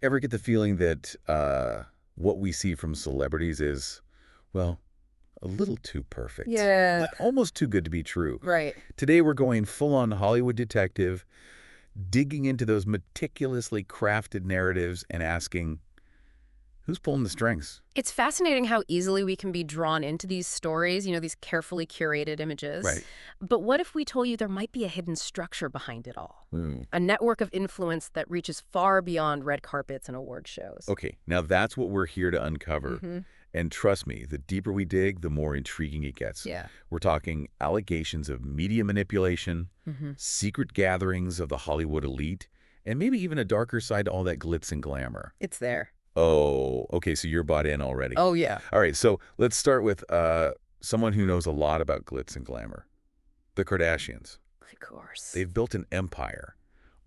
Ever get the feeling that what we see from celebrities is, well, a little too perfect? Yeah, Almost too good to be true. right. Today we're going full-on Hollywood detective, digging into those meticulously crafted narratives and asking, who's pulling the strings? It's fascinating how easily we can be drawn into these stories, these carefully curated images. Right. But what if we told you there might be a hidden structure behind it all? Hmm. A network of influence that reaches far beyond red carpets and award shows. Okay, now that's what we're here to uncover. Mm-hmm. And trust me, the deeper we dig, the more intriguing it gets. Yeah. We're talking allegations of media manipulation, Mm-hmm. secret gatherings of the Hollywood elite, and maybe even a darker side to all that glitz and glamour. It's there. Oh, okay, so you're bought in already. Oh, yeah. All right, so let's start with someone who knows a lot about glitz and glamour. The Kardashians. Of course. They've built an empire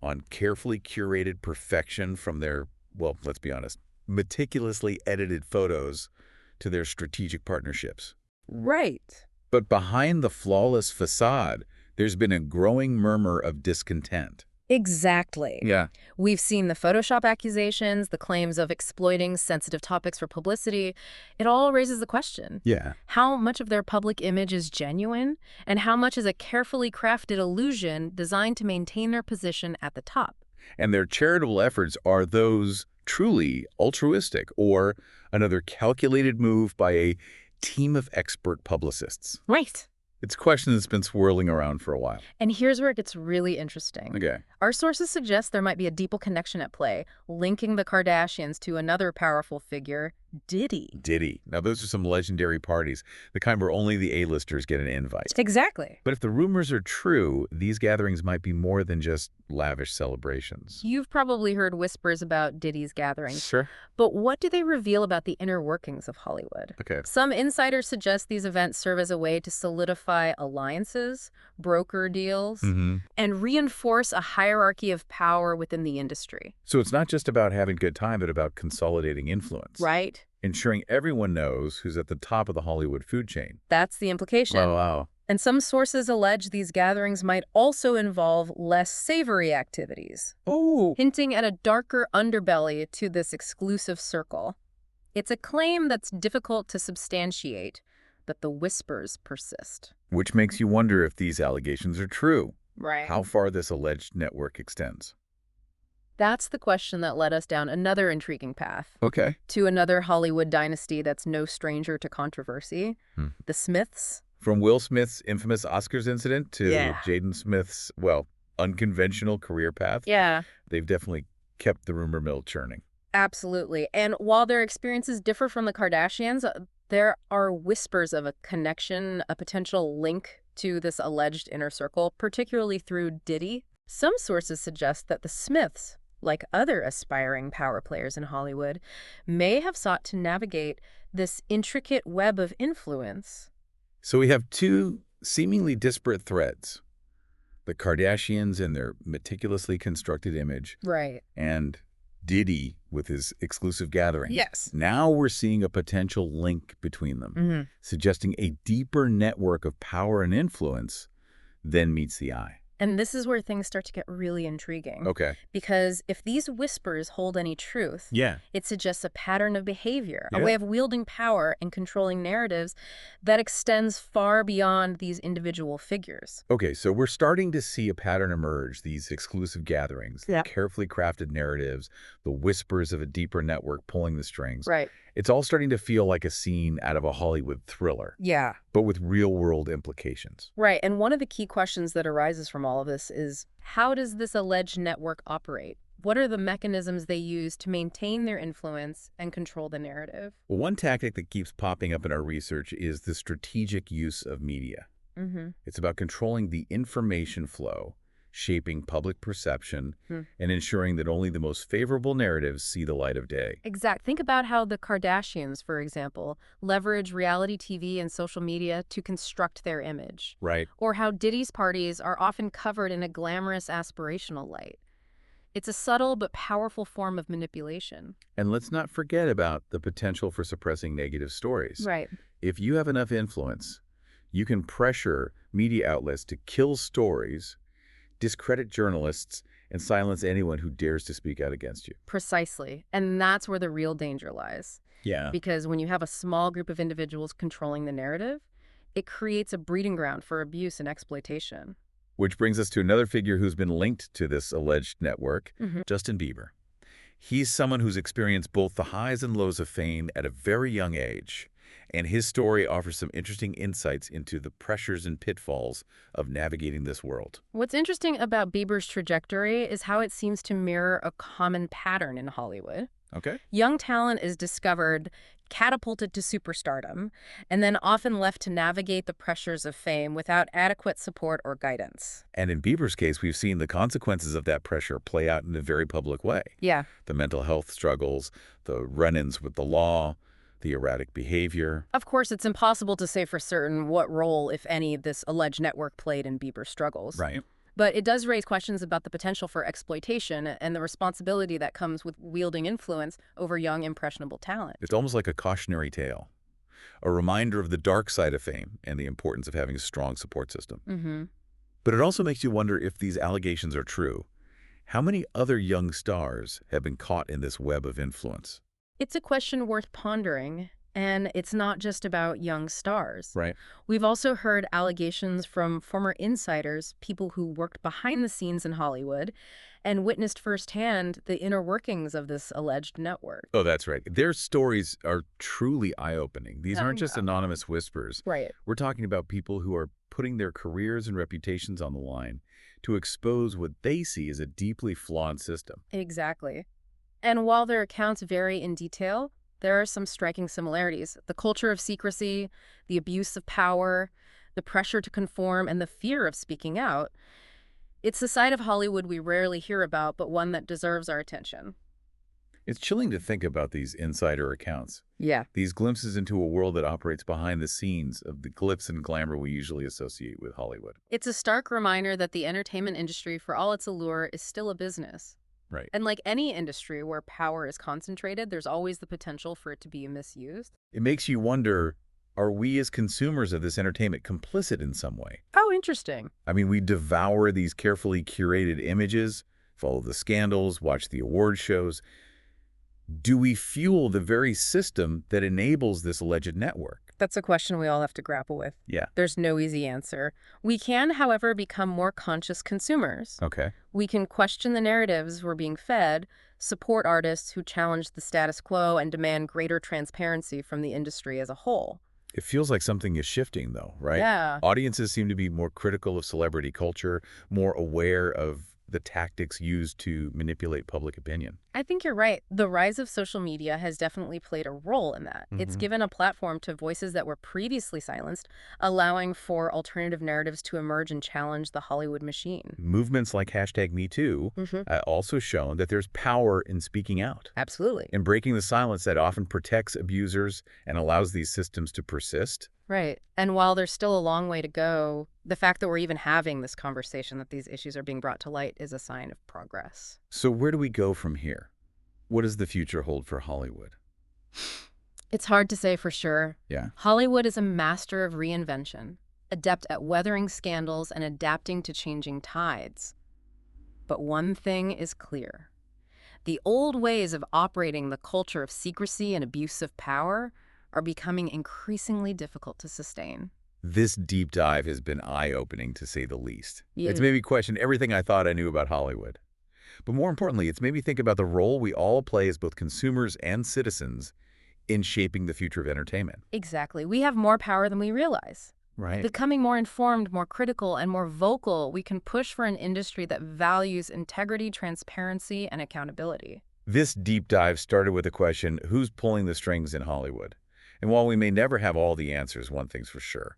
on carefully curated perfection from their, well, let's be honest, meticulously edited photos to their strategic partnerships. Right. But behind the flawless facade, there's been a growing murmur of discontent. Exactly. Yeah. We've seen the Photoshop accusations, the claims of exploiting sensitive topics for publicity. It all raises the question. Yeah. How much of their public image is genuine, and how much is a carefully crafted illusion designed to maintain their position at the top? And their charitable efforts are those truly altruistic or another calculated move by a team of expert publicists? Right. It's a question that's been swirling around for a while. And here's where it gets really interesting. Okay. Our sources suggest there might be a deeper connection at play, linking the Kardashians to another powerful figure, Diddy. Diddy. Now, those are some legendary parties, the kind where only the A-listers get an invite. Exactly. But if the rumors are true, these gatherings might be more than just lavish celebrations. You've probably heard whispers about Diddy's gatherings. Sure. But what do they reveal about the inner workings of Hollywood? Okay. Some insiders suggest these events serve as a way to solidify alliances, broker deals, and reinforce a hierarchy of power within the industry. So it's not just about having a good time, but about consolidating influence. Right? Ensuring everyone knows who's at the top of the Hollywood food chain. That's the implication. Oh, wow. And some sources allege these gatherings might also involve less savory activities, Oh. hinting at a darker underbelly to this exclusive circle. It's a claim that's difficult to substantiate, but the whispers persist. Which makes you wonder if these allegations are true. Right. How far this alleged network extends. That's the question that led us down another intriguing path, Okay. to another Hollywood dynasty that's no stranger to controversy, the Smiths. From Will Smith's infamous Oscars incident to Yeah. Jaden Smith's, well, unconventional career path, Yeah, they've definitely kept the rumor mill churning. absolutely. And while their experiences differ from the Kardashians, there are whispers of a connection, a potential link to this alleged inner circle, particularly through Diddy. Some sources suggest that the Smiths, like other aspiring power players in Hollywood, may have sought to navigate this intricate web of influence. So we have two seemingly disparate threads. The Kardashians and their meticulously constructed image, Right. and Diddy with his exclusive gathering. Yes. Now we're seeing a potential link between them, suggesting a deeper network of power and influence than meets the eye. And this is where things start to get really intriguing. Okay. Because if these whispers hold any truth, Yeah. it suggests a pattern of behavior, a Yeah. way of wielding power and controlling narratives that extends far beyond these individual figures. Okay, so we're starting to see a pattern emerge, these exclusive gatherings, Yeah. carefully crafted narratives, the whispers of a deeper network pulling the strings. Right. It's all starting to feel like a scene out of a Hollywood thriller, Yeah. but with real-world implications. Right. And one of the key questions that arises from all of this is, how does this alleged network operate? What are the mechanisms they use to maintain their influence and control the narrative? Well, one tactic that keeps popping up in our research is the strategic use of media. It's about controlling the information flow, shaping public perception, and ensuring that only the most favorable narratives see the light of day. Exact. Think about how the Kardashians, for example, leverage reality TV and social media to construct their image. Right. Or how Diddy's parties are often covered in a glamorous aspirational light. It's a subtle but powerful form of manipulation. And let's not forget about the potential for suppressing negative stories. Right. If you have enough influence, you can pressure media outlets to kill stories, discredit journalists, and silence anyone who dares to speak out against you. Precisely. And that's where the real danger lies. Yeah. Because when you have a small group of individuals controlling the narrative, it creates a breeding ground for abuse and exploitation. Which brings us to another figure who's been linked to this alleged network, Justin Bieber. He's someone who's experienced both the highs and lows of fame at a very young age, and his story offers some interesting insights into the pressures and pitfalls of navigating this world. What's interesting about Bieber's trajectory is how it seems to mirror a common pattern in Hollywood. Okay. Young talent is discovered, catapulted to superstardom, and then often left to navigate the pressures of fame without adequate support or guidance. And in Bieber's case, we've seen the consequences of that pressure play out in a very public way. Yeah. The mental health struggles, the run-ins with the law, the erratic behavior. Of course, it's impossible to say for certain what role, if any, this alleged network played in Bieber's struggles. Right. But it does raise questions about the potential for exploitation and the responsibility that comes with wielding influence over young, impressionable talent. It's almost like a cautionary tale, a reminder of the dark side of fame and the importance of having a strong support system. But it also makes you wonder if these allegations are true. How many other young stars have been caught in this web of influence? It's a question worth pondering, and it's not just about young stars. Right. We've also heard allegations from former insiders, people who worked behind the scenes in Hollywood and witnessed firsthand the inner workings of this alleged network. Oh, that's right. Their stories are truly eye-opening. These aren't just anonymous whispers. Right. We're talking about people who are putting their careers and reputations on the line to expose what they see as a deeply flawed system. Exactly. And while their accounts vary in detail, there are some striking similarities. The culture of secrecy, the abuse of power, the pressure to conform, and the fear of speaking out. It's a side of Hollywood we rarely hear about, but one that deserves our attention. It's chilling to think about these insider accounts. Yeah. These glimpses into a world that operates behind the scenes of the glitz and glamour we usually associate with Hollywood. It's a stark reminder that the entertainment industry, for all its allure, is still a business. Right. And like any industry where power is concentrated, there's always the potential for it to be misused. It makes you wonder, are we as consumers of this entertainment complicit in some way? Oh, interesting. I mean, we devour these carefully curated images, follow the scandals, watch the award shows. Do we fuel the very system that enables this alleged network? That's a question we all have to grapple with. Yeah. There's no easy answer. We can, however, become more conscious consumers. Okay. We can question the narratives we're being fed, support artists who challenge the status quo, and demand greater transparency from the industry as a whole. It feels like something is shifting, though, right? Yeah. Audiences seem to be more critical of celebrity culture, more aware of the tactics used to manipulate public opinion. I think you're right. The rise of social media has definitely played a role in that. It's given a platform to voices that were previously silenced, allowing for alternative narratives to emerge and challenge the Hollywood machine. Movements like #MeToo also shown that there's power in speaking out, Absolutely. in breaking the silence that often protects abusers and allows these systems to persist. Right. And while there's still a long way to go, the fact that we're even having this conversation, that these issues are being brought to light, is a sign of progress. So where do we go from here? What does the future hold for Hollywood? It's hard to say for sure. Yeah. Hollywood is a master of reinvention, adept at weathering scandals and adapting to changing tides. But one thing is clear. The old ways of operating the culture of secrecy and abuse of power are becoming increasingly difficult to sustain. This deep dive has been eye-opening, to say the least. Yeah. It's made me question everything I thought I knew about Hollywood. But more importantly, it's made me think about the role we all play as both consumers and citizens in shaping the future of entertainment. Exactly. We have more power than we realize. Right. Becoming more informed, more critical, and more vocal, we can push for an industry that values integrity, transparency, and accountability. This deep dive started with the question, who's pulling the strings in Hollywood? And while we may never have all the answers, one thing's for sure.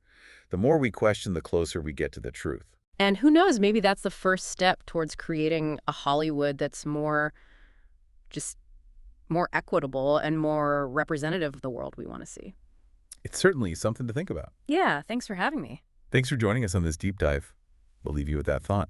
The more we question, the closer we get to the truth. And who knows, maybe that's the first step towards creating a Hollywood that's more equitable and more representative of the world we want to see. It's certainly something to think about. Yeah, thanks for having me. Thanks for joining us on this deep dive. We'll leave you with that thought.